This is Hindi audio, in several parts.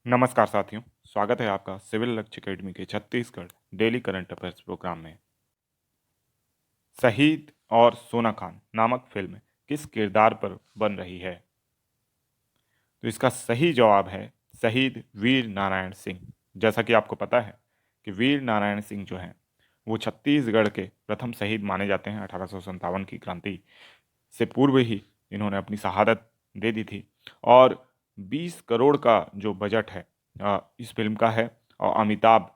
नमस्कार साथियों, स्वागत है आपका सिविल लक्ष्य अकेडमी के Chhattisgarh daily current affairs programme में। शहीद और सोना खान नामक फिल्म किस किरदार पर बन रही है? तो इसका सही जवाब है शहीद वीर नारायण सिंह। जैसा कि आपको पता है कि वीर नारायण सिंह जो हैं वो छत्तीसगढ़ के प्रथम शहीद माने जाते हैं। 1857 की क्रांति से पूर्व ही इन्होंने अपनी शहादत दे दी थी। और 20 करोड़ का जो बजट है इस फिल्म का है। और अमिताभ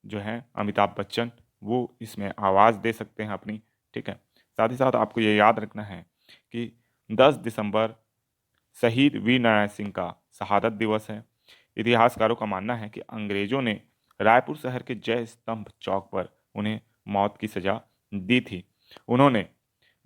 जो हैं, अमिताभ बच्चन, वो इसमें आवाज़ दे सकते हैं अपनी। ठीक है। साथ ही साथ आपको ये याद रखना है कि 10 दिसंबर शहीद वीर नारायण सिंह का शहादत दिवस है। इतिहासकारों का मानना है कि अंग्रेजों ने रायपुर शहर के जय स्तंभ चौक पर उन्हें मौत की सजा दी थी। उन्होंने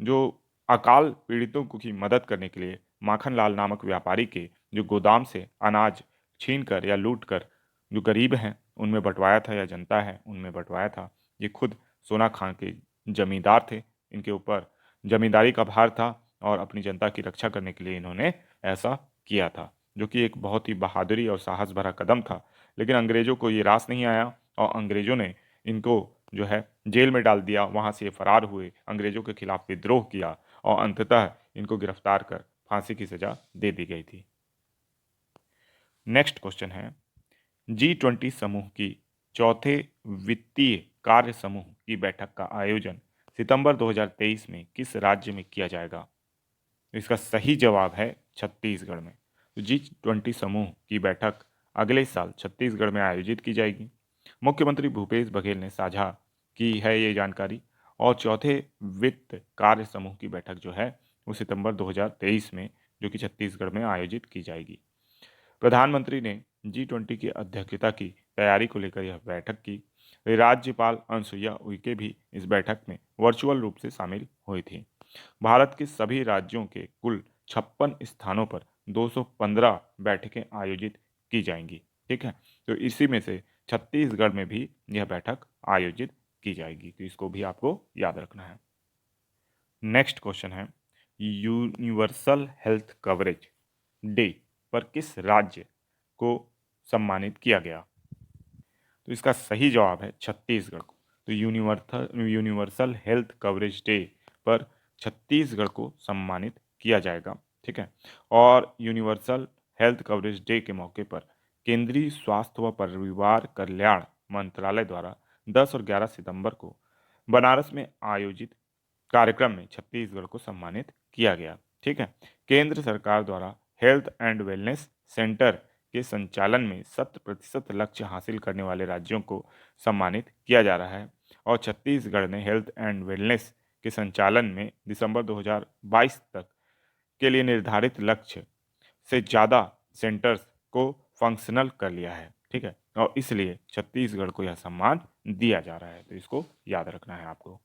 जो अकाल पीड़ितों की मदद करने के लिए माखनलाल नामक व्यापारी के जो गोदाम से अनाज छीन कर या लूट कर जो गरीब हैं उनमें बंटवाया था, या जनता है उनमें बंटवाया था। ये खुद सोना खान के जमींदार थे। इनके ऊपर जमींदारी का भार था और अपनी जनता की रक्षा करने के लिए इन्होंने ऐसा किया था, जो कि एक बहुत ही बहादुरी और साहस भरा कदम था। लेकिन अंग्रेज़ों को ये रास नहीं आया और अंग्रेज़ों ने इनको जो है जेल में डाल दिया। वहाँ से ये फरार हुए, अंग्रेज़ों के खिलाफ विद्रोह किया और अंततः इनको गिरफ्तार कर फांसी की सज़ा दे दी गई थी। नेक्स्ट क्वेश्चन है, G20 समूह की चौथे वित्तीय कार्य समूह की बैठक का आयोजन सितंबर 2023 में किस राज्य में किया जाएगा? इसका सही जवाब है छत्तीसगढ़ में। तो G20 समूह की बैठक अगले साल छत्तीसगढ़ में आयोजित की जाएगी। मुख्यमंत्री भूपेश बघेल ने साझा की है ये जानकारी। और चौथे वित्त कार्य समूह की बैठक जो है वो सितंबर 2023 में, जो कि छत्तीसगढ़ में आयोजित की जाएगी। प्रधानमंत्री ने G20 की अध्यक्षता की तैयारी को लेकर यह बैठक की। राज्यपाल अनुसुईया उइके भी इस बैठक में वर्चुअल रूप से शामिल हुई थी। भारत के सभी राज्यों के कुल 56 स्थानों पर 215 बैठकें आयोजित की जाएंगी। ठीक है। तो इसी में से छत्तीसगढ़ में भी यह बैठक आयोजित की जाएगी, तो इसको भी आपको याद रखना है। नेक्स्ट क्वेश्चन है, यूनिवर्सल हेल्थ कवरेज डे पर किस राज्य को सम्मानित किया गया? तो इसका सही जवाब है छत्तीसगढ़ को। तो यूनिवर्सल हेल्थ कवरेज डे पर छत्तीसगढ़ को सम्मानित किया जाएगा। ठीक है। और यूनिवर्सल हेल्थ कवरेज डे के मौके पर केंद्रीय स्वास्थ्य व परिवार कल्याण मंत्रालय द्वारा 10 और 11 सितंबर को बनारस में आयोजित कार्यक्रम में छत्तीसगढ़ को सम्मानित किया गया। ठीक है। केंद्र सरकार द्वारा हेल्थ एंड वेलनेस सेंटर के संचालन में 100% लक्ष्य हासिल करने वाले राज्यों को सम्मानित किया जा रहा है। और छत्तीसगढ़ ने हेल्थ एंड वेलनेस के संचालन में दिसंबर 2022 तक के लिए निर्धारित लक्ष्य से ज़्यादा सेंटर्स को फंक्शनल कर लिया है। ठीक है। और इसलिए छत्तीसगढ़ को यह सम्मान दिया जा रहा है, तो इसको याद रखना है आपको।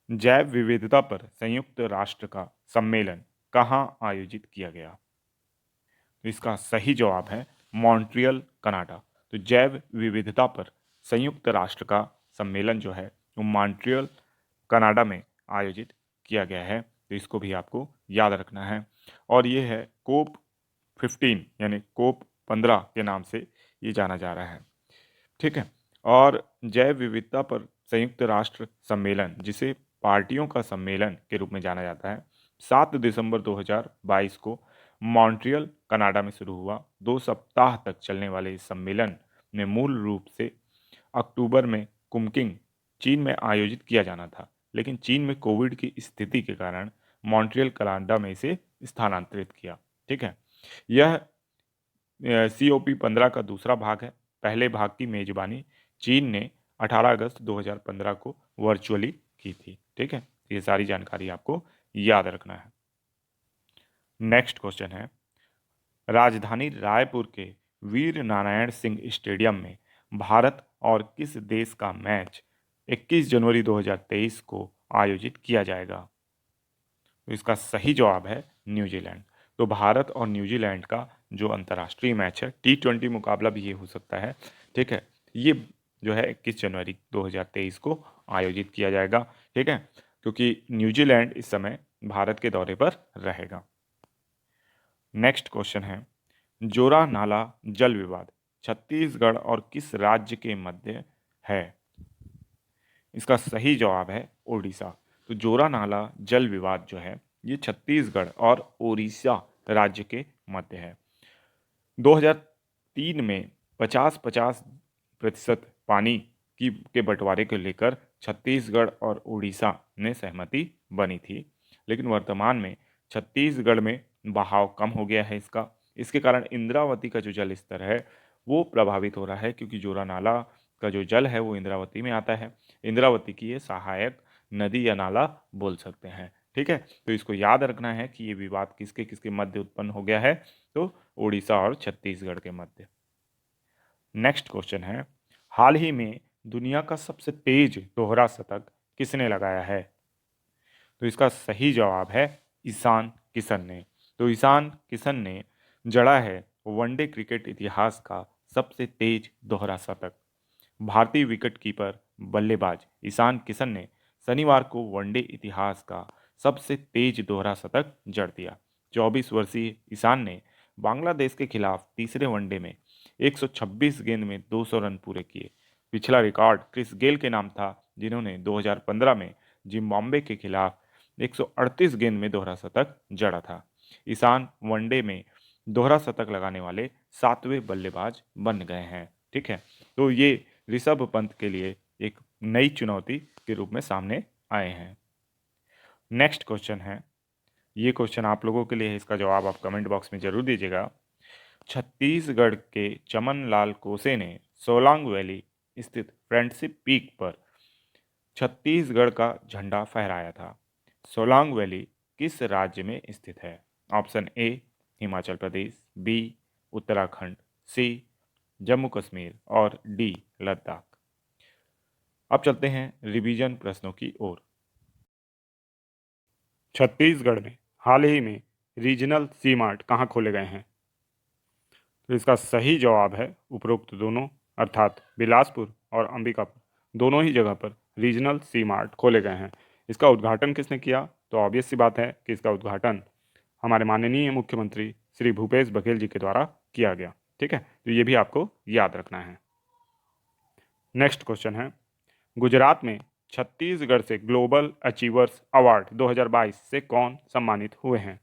जैव विविधता पर संयुक्त राष्ट्र का सम्मेलन कहाँ आयोजित किया गया? तो इसका सही जवाब है मॉन्ट्रियल, कनाडा। तो जैव विविधता पर संयुक्त राष्ट्र का सम्मेलन जो है वो मॉन्ट्रियल, कनाडा में आयोजित किया गया है। तो इसको भी आपको याद रखना है। और ये है कोप 15 यानी कोप 15 के नाम से ये जाना जा रहा है। ठीक है। और जैव विविधता पर संयुक्त राष्ट्र सम्मेलन, जिसे पार्टियों का सम्मेलन के रूप में जाना जाता है, 7 दिसंबर 2022 को मॉन्ट्रियल, कनाडा में शुरू हुआ। 2 सप्ताह तक चलने वाले इस सम्मेलन ने मूल रूप से अक्टूबर में कुमकिंग, चीन में आयोजित किया जाना था। लेकिन चीन में कोविड की स्थिति के कारण मॉन्ट्रियल, कनाडा में इसे स्थानांतरित किया। ठीक है। यह COP 15 का दूसरा भाग है। पहले भाग की मेजबानी चीन ने 18 अगस्त 2015 को वर्चुअली की थी। ठीक है। ये सारी जानकारी आपको याद रखना है। नेक्स्ट क्वेश्चन है, राजधानी रायपुर के वीर नारायण सिंह स्टेडियम में भारत और किस देश का मैच 21 जनवरी 2023 को आयोजित किया जाएगा? तो इसका सही जवाब है न्यूजीलैंड। तो भारत और न्यूजीलैंड का जो अंतर्राष्ट्रीय मैच है, T20 मुकाबला भी ये हो सकता है। ठीक है। ये जो है 21 जनवरी 2023 को आयोजित किया जाएगा। ठीक है। क्योंकि न्यूजीलैंड इस समय भारत के दौरे पर रहेगा। नेक्स्ट क्वेश्चन है, जोरा नाला जल विवाद छत्तीसगढ़ और किस राज्य के मध्य है? इसका सही जवाब है ओडिशा। तो जोरा नाला जल विवाद जो है ये छत्तीसगढ़ और ओडिशा राज्य के मध्य है। 2003 में 50-50% पानी की के बंटवारे को लेकर छत्तीसगढ़ और उड़ीसा ने सहमति बनी थी, लेकिन वर्तमान में छत्तीसगढ़ में बहाव कम हो गया है इसका। इसके कारण इंद्रावती का जो जल स्तर है वो प्रभावित हो रहा है, क्योंकि जोरा नाला का जो जल है वो इंद्रावती में आता है। इंद्रावती की ये सहायक नदी या नाला बोल सकते हैं। ठीक है, तो इसको याद रखना है कि ये विवाद किसके किसके मध्य उत्पन्न हो गया है, तो उड़ीसा और छत्तीसगढ़ के मध्य। नेक्स्ट क्वेश्चन है, हाल ही में दुनिया का सबसे तेज दोहरा शतक किसने लगाया है? तो इसका सही जवाब है ईशान किशन ने। तो ईशान किशन ने जड़ा है वनडे क्रिकेट इतिहास का सबसे तेज दोहरा शतक। भारतीय विकेटकीपर बल्लेबाज ईशान किशन ने शनिवार को वनडे इतिहास का सबसे तेज दोहरा शतक जड़ दिया। 24 वर्षीय ईशान ने बांग्लादेश के खिलाफ तीसरे वनडे में 126 गेंद में 200 रन पूरे किए। पिछला रिकॉर्ड क्रिस गेल के नाम था, जिन्होंने 2015 में जिम्बाब्वे के खिलाफ 138 गेंद में दोहरा शतक जड़ा था। ईशान वनडे में दोहरा शतक लगाने वाले 7वें बल्लेबाज बन गए हैं। ठीक है, तो ये ऋषभ पंत के लिए एक नई चुनौती के रूप में सामने आए हैं। नेक्स्ट क्वेश्चन है, ये क्वेश्चन आप लोगों के लिए है, इसका जवाब आप कमेंट बॉक्स में जरूर दीजिएगा। छत्तीसगढ़ के चमनलाल कोसे ने सोलांग वैली स्थित फ्रेंडशिप पीक पर छत्तीसगढ़ का झंडा फहराया था। सोलांग वैली किस राज्य में स्थित है? Option A Himachal Pradesh, B Uttarakhand, C Jammu Kashmir और डी लद्दाख। अब चलते हैं रिवीजन प्रश्नों की ओर। छत्तीसगढ़ में हाल ही में रीजनल सी मार्ट कहाँ खोले गए हैं? तो इसका सही जवाब है उपरोक्त दोनों, अर्थात बिलासपुर और अंबिकापुर दोनों ही जगह पर रीजनल सी मार्ट खोले गए हैं। इसका उद्घाटन किसने किया? तो ऑब्वियस सी बात है कि इसका उद्घाटन हमारे माननीय मुख्यमंत्री श्री भूपेश बघेल जी के द्वारा किया गया। ठीक है, तो ये भी आपको याद रखना है। नेक्स्ट क्वेश्चन है, गुजरात में छत्तीसगढ़ से ग्लोबल अचीवर्स अवार्ड 2022 से कौन सम्मानित हुए हैं?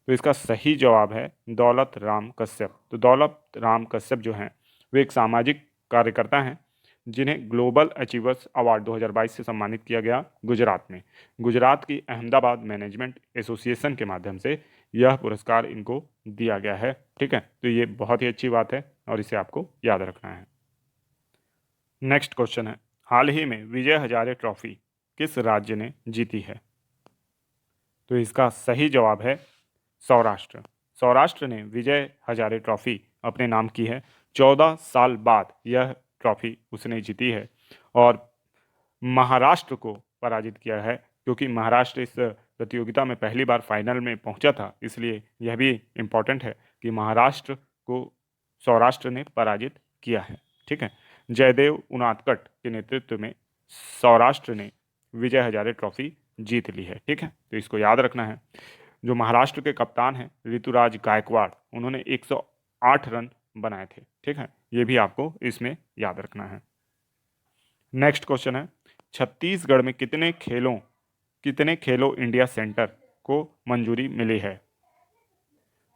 तो इसका सही जवाब है दौलत राम कश्यप। तो दौलत राम कश्यप जो हैं वे एक सामाजिक कार्यकर्ता हैं, जिन्हें ग्लोबल अचीवर्स अवार्ड 2022 से सम्मानित किया गया गुजरात में। गुजरात की अहमदाबाद मैनेजमेंट एसोसिएशन के माध्यम से यह पुरस्कार इनको दिया गया है। ठीक है, तो ये बहुत ही अच्छी बात है और इसे आपको याद रखना है। नेक्स्ट क्वेश्चन है, हाल ही में विजय हजारे ट्रॉफी किस राज्य ने जीती है? तो इसका सही जवाब है सौराष्ट्र। सौराष्ट्र ने विजय हजारे ट्रॉफी अपने नाम की है। 14 साल बाद यह ट्रॉफी उसने जीती है और महाराष्ट्र को पराजित किया है, क्योंकि महाराष्ट्र इस प्रतियोगिता में पहली बार फाइनल में पहुंचा था। इसलिए यह भी इम्पोर्टेंट है कि महाराष्ट्र को सौराष्ट्र ने पराजित किया है। ठीक है, जयदेव उनादकट के नेतृत्व में सौराष्ट्र ने विजय हजारे ट्रॉफी जीत ली है। ठीक है, तो इसको याद रखना है। जो महाराष्ट्र के कप्तान हैं ऋतुराज गायकवाड़, उन्होंने 108 रन बनाए थे। ठीक है, ये भी आपको इसमें याद रखना है। नेक्स्ट क्वेश्चन है, छत्तीसगढ़ में कितने खेलो इंडिया सेंटर को मंजूरी मिली है?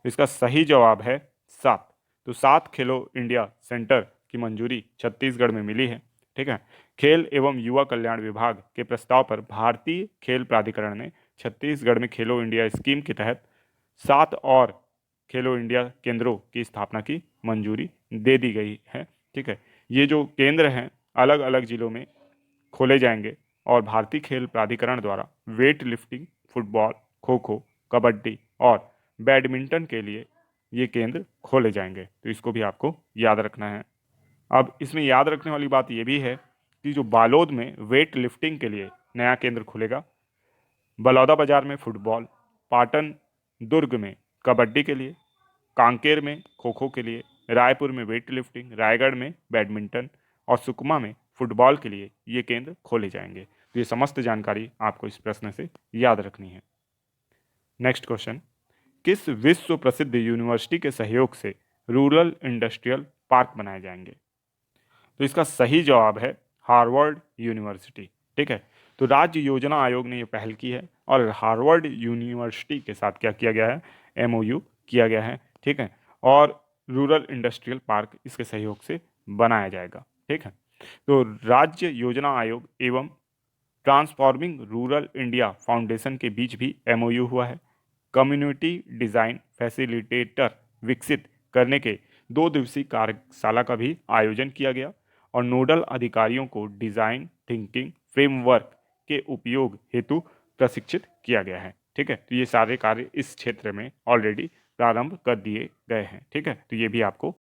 तो इसका सही जवाब है 7। तो 7 खेलो इंडिया सेंटर की मंजूरी छत्तीसगढ़ में मिली है। ठीक है, खेल एवं युवा कल्याण विभाग के प्रस्ताव पर भारतीय खेल प्राधिकरण ने छत्तीसगढ़ में खेलो इंडिया स्कीम के तहत 7 और खेलो इंडिया केंद्रों की स्थापना की मंजूरी दे दी गई है। ठीक है, ये जो केंद्र हैं अलग अलग जिलों में खोले जाएंगे और भारतीय खेल प्राधिकरण द्वारा weight lifting, football, kho kho, kabaddi और बैडमिंटन के लिए ये केंद्र खोले जाएंगे। तो इसको भी आपको याद रखना है। अब इसमें याद रखने वाली बात ये भी है कि जो बालोद में वेट लिफ्टिंग के लिए नया केंद्र खुलेगा, बलौदाबाजार में फुटबॉल, पाटन दुर्ग में कबड्डी के लिए, कांकेर में खो खो के लिए, रायपुर में वेट लिफ्टिंग, रायगढ़ में बैडमिंटन और सुकमा में फुटबॉल के लिए ये केंद्र खोले जाएंगे। तो ये समस्त जानकारी आपको इस प्रश्न से याद रखनी है। नेक्स्ट क्वेश्चन, किस विश्व प्रसिद्ध यूनिवर्सिटी के सहयोग से रूरल इंडस्ट्रियल पार्क बनाए जाएंगे? तो इसका सही जवाब है हार्वर्ड यूनिवर्सिटी। ठीक है, तो राज्य योजना आयोग ने ये पहल की है और हार्वर्ड यूनिवर्सिटी के साथ क्या किया गया है, एमओयू किया गया है। ठीक है, और रूरल इंडस्ट्रियल पार्क इसके सहयोग से बनाया जाएगा। ठीक है, तो राज्य योजना आयोग एवं ट्रांसफॉर्मिंग रूरल इंडिया फाउंडेशन के बीच भी एमओयू हुआ है। कम्युनिटी डिजाइन फैसिलिटेटर विकसित करने के 2 दिवसीय कार्यशाला का भी आयोजन किया गया और नोडल अधिकारियों को डिजाइन थिंकिंग फ्रेमवर्क के उपयोग हेतु प्रशिक्षित किया गया है। ठीक है, तो ये सारे कार्य इस क्षेत्र में ऑलरेडी प्रारंभ कर दिए गए हैं। ठीक है, तो ये भी आपको